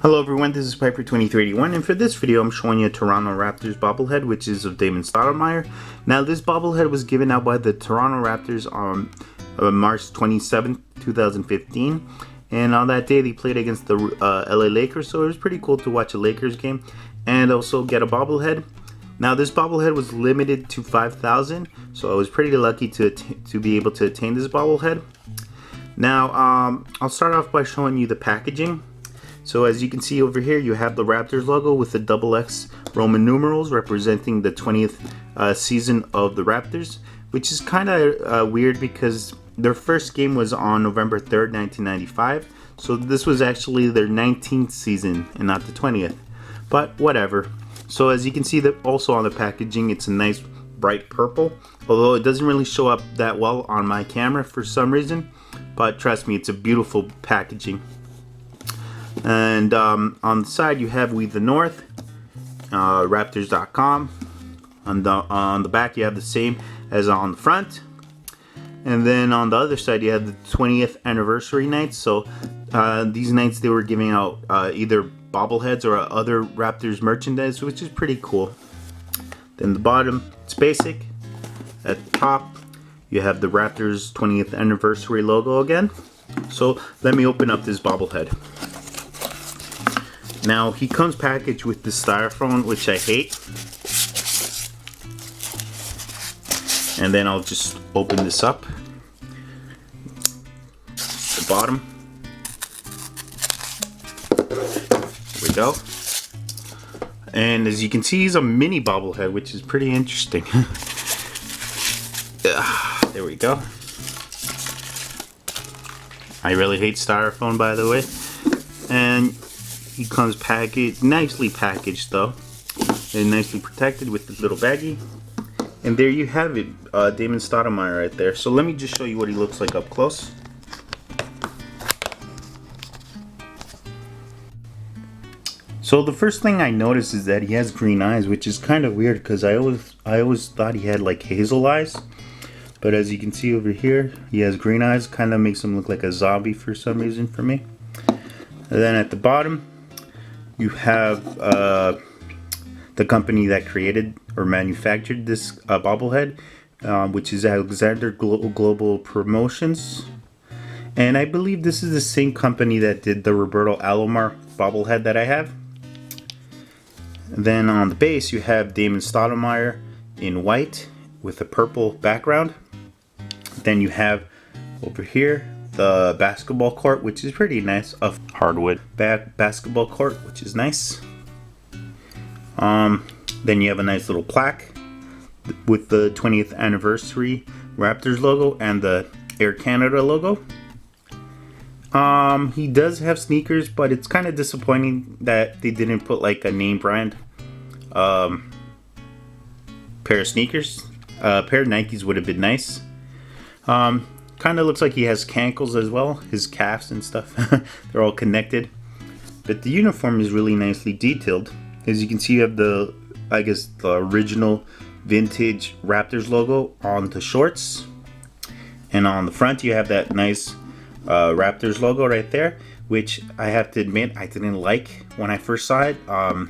Hello everyone, this is Piper2381, and for this video I'm showing you a Toronto Raptors bobblehead, which is of Damon Stoudamire. Now this bobblehead was given out by the Toronto Raptors on March 27th, 2015, and on that day they played against the LA Lakers, so it was pretty cool to watch a Lakers game and also get a bobblehead. Now this bobblehead was limited to 5,000, so I was pretty lucky to be able to attain this bobblehead. Now I'll start off by showing you the packaging. So as you can see over here, you have the Raptors logo with the XX Roman numerals representing the 20th season of the Raptors, which is kind of weird because their first game was on November 3rd, 1995. So this was actually their 19th season and not the 20th, but whatever. So as you can see that also on the packaging, it's a nice bright purple, although it doesn't really show up that well on my camera for some reason, but trust me, it's a beautiful packaging. And on the side you have We the North, Raptors.com. On the back you have the same as on the front, and then on the other side you have the 20th anniversary nights. So these nights they were giving out either bobbleheads or other Raptors merchandise, which is pretty cool. Then the bottom, it's basic. At the top you have the Raptors 20th anniversary logo again. So let me open up this bobblehead. Now he comes packaged with the styrofoam, which I hate. And then I'll just open this up. The bottom. There we go. And as you can see, he's a mini bobblehead, which is pretty interesting. There we go. I really hate styrofoam, by the way. And he comes nicely packaged though, and nicely protected with this little baggie. And there you have it, Damon Stoudamire right there. So let me just show you what he looks like up close. So the first thing I noticed is that he has green eyes, which is kind of weird because I always thought he had like hazel eyes. But as you can see over here, he has green eyes. Kind of makes him look like a zombie for some reason for me. And then at the bottom, you have the company that created or manufactured this bobblehead, which is Alexander Global Promotions. And I believe this is the same company that did the Roberto Alomar bobblehead that I have. And then on the base, you have Damon Stoudamire in white with a purple background. Then you have over here the basketball court, which is pretty nice, of hardwood basketball court, which is nice. Then you have a nice little plaque with the 20th anniversary Raptors logo and the Air Canada logo. He does have sneakers, but it's kind of disappointing that they didn't put like a name brand pair of sneakers. A pair of Nikes would have been nice. Kind of looks like he has cankles as well, his calves and stuff. They're all connected. But the uniform is really nicely detailed. As you can see, you have the, I guess, the original vintage Raptors logo on the shorts. And on the front, you have that nice Raptors logo right there, which I have to admit I didn't like when I first saw it. I don't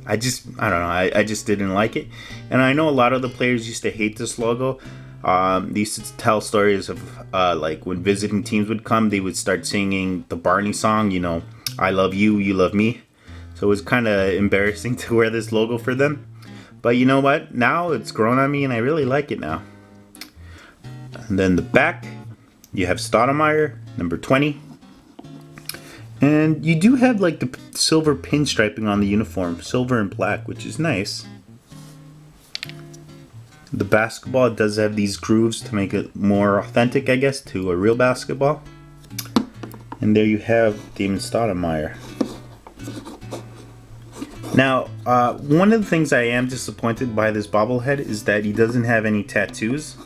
know, I just didn't like it. And I know a lot of the players used to hate this logo. They used to tell stories of like when visiting teams would come, they would start singing the Barney song, you know, I love you, you love me. So it was kind of embarrassing to wear this logo for them. But you know what? Now it's grown on me and I really like it now. And then the back, you have Stoudamire, number 20. And you do have like the silver pinstriping on the uniform, silver and black, which is nice. The basketball does have these grooves to make it more authentic, I guess, to a real basketball. And there you have Damon Stoudamire. Now, one of the things I am disappointed by this bobblehead is that he doesn't have any tattoos.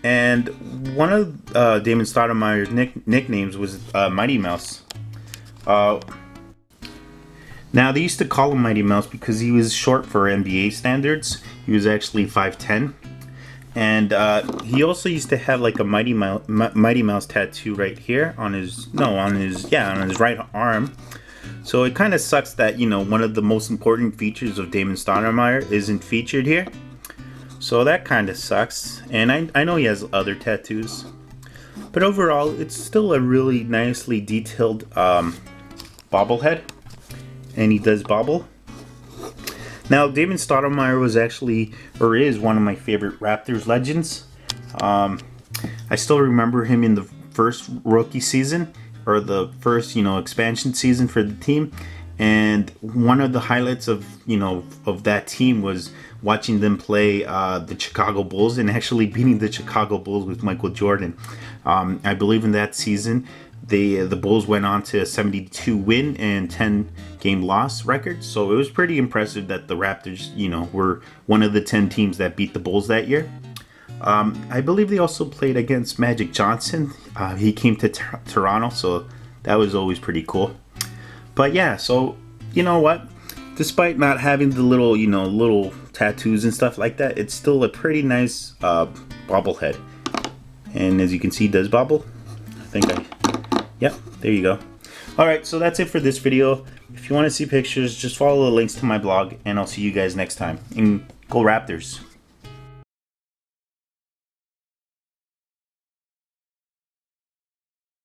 And one of Damon Stoudamire's nicknames was Mighty Mouse. Now, they used to call him Mighty Mouse because he was short for NBA standards. He was actually 5'10". And he also used to have like a Mighty Mouse tattoo right here on his right arm. So it kind of sucks that, you know, one of the most important features of Damon Stoudamire isn't featured here. So that kind of sucks. And I know he has other tattoos. But overall, it's still a really nicely detailed bobblehead. And he does bobble. Now, Damon Stoudamire was actually, or is, one of my favorite Raptors legends. I still remember him in the first rookie season, or the first, you know, expansion season for the team. And one of the highlights of, you know, of that team was watching them play the Chicago Bulls and actually beating the Chicago Bulls with Michael Jordan. I believe in that season, the Bulls went on to a 72 win and 10 game loss record. So it was pretty impressive that the Raptors, you know, were one of the 10 teams that beat the Bulls that year. I believe they also played against Magic Johnson. He came to Toronto, so that was always pretty cool. But yeah, so you know what? Despite not having the little, you know, little tattoos and stuff like that, it's still a pretty nice bobblehead. And as you can see, it does bobble. Yep, there you go. Alright, so that's it for this video. If you want to see pictures, just follow the links to my blog, and I'll see you guys next time. And go Raptors!